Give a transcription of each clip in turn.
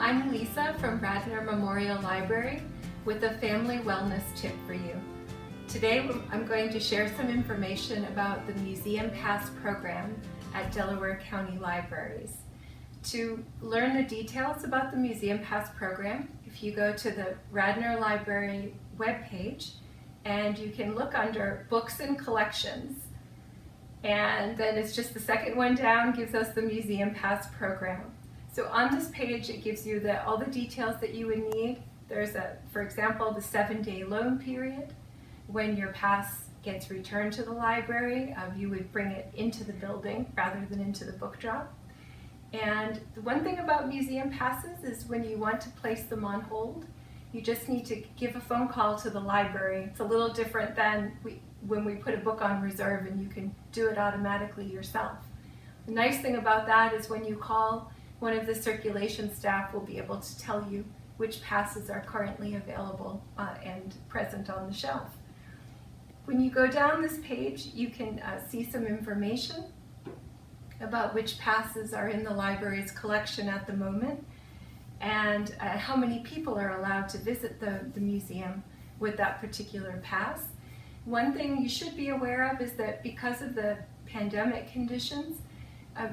I'm Lisa from Radnor Memorial Library with a family wellness tip for you. Today I'm going to share some information about the Museum Pass program at Delaware County Libraries. To learn the details about the Museum Pass program, if you go to the Radnor Library webpage and you can look under Books and Collections, and then it's just the second one down gives us the Museum Pass program. So on this page it gives you all the details that you would need. There's for example, the 7-day loan period. When your pass gets returned to the library, you would bring it into the building rather than into the book drop. And the one thing about museum passes is when you want to place them on hold, you just need to give a phone call to the library. It's a little different than when we put a book on reserve and you can do it automatically yourself. The nice thing about that is when you call, one of the circulation staff will be able to tell you which passes are currently available and present on the shelf. When you go down this page, you can see some information about which passes are in the library's collection at the moment and how many people are allowed to visit the museum with that particular pass. One thing you should be aware of is that because of the pandemic conditions,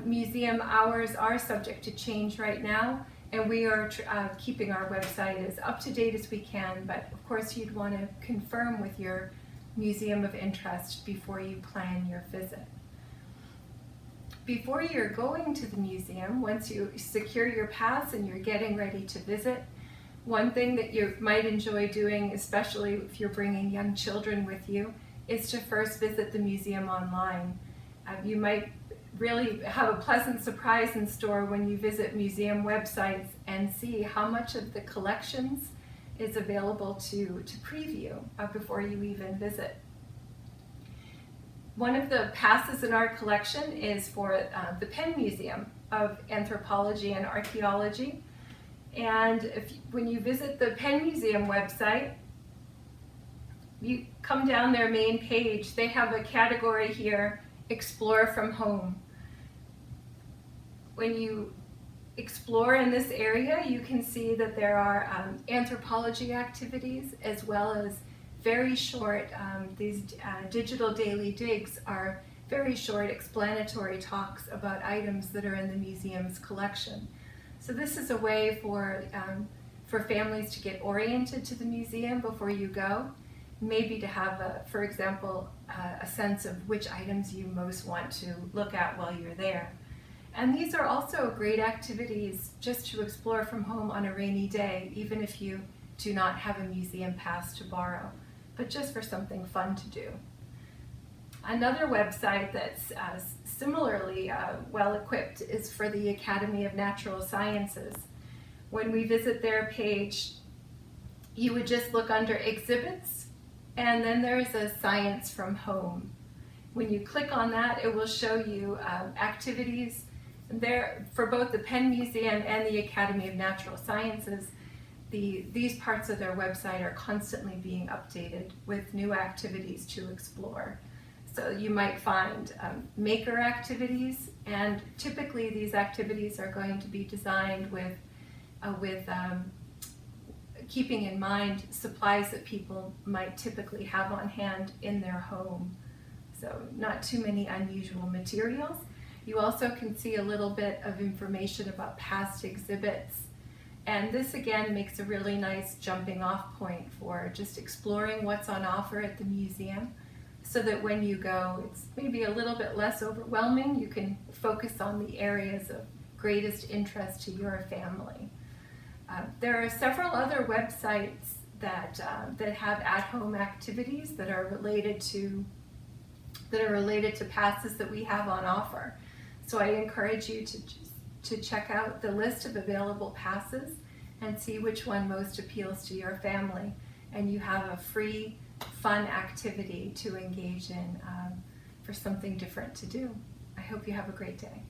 museum hours are subject to change right now, and we are keeping our website as up to date as we can, but of course you'd want to confirm with your museum of interest before you plan your visit. Before you're going to the museum, once you secure your pass and you're getting ready to visit, one thing that you might enjoy doing, especially if you're bringing young children with you, is to first visit the museum online. You might really have a pleasant surprise in store when you visit museum websites and see how much of the collections is available to preview before you even visit. One of the passes in our collection is for the Penn Museum of Anthropology and Archaeology. And when you visit the Penn Museum website, you come down their main page, they have a category here, Explore from Home. When you explore in this area, you can see that there are anthropology activities as well as very short, these digital daily digs are very short explanatory talks about items that are in the museum's collection. So this is a way for families to get oriented to the museum before you go, maybe to have, for example, a sense of which items you most want to look at while you're there. And these are also great activities just to explore from home on a rainy day, even if you do not have a museum pass to borrow, but just for something fun to do. Another website that's similarly well equipped is for the Academy of Natural Sciences. When we visit their page, you would just look under exhibits, and then there's a Science from Home. When you click on that, it will show you activities there for both the Penn Museum and the Academy of Natural Sciences. These parts of their website are constantly being updated with new activities to explore. So you might find maker activities, and typically these activities are going to be designed with keeping in mind supplies that people might typically have on hand in their home. So not too many unusual materials. You also can see a little bit of information about past exhibits. And this again makes a really nice jumping off point for just exploring what's on offer at the museum, so that when you go, it's maybe a little bit less overwhelming. You can focus on the areas of greatest interest to your family. There are several other websites that have at-home activities that are related to passes that we have on offer. So I encourage you to check out the list of available passes and see which one most appeals to your family, and you have a free, fun activity to engage in for something different to do. I hope you have a great day.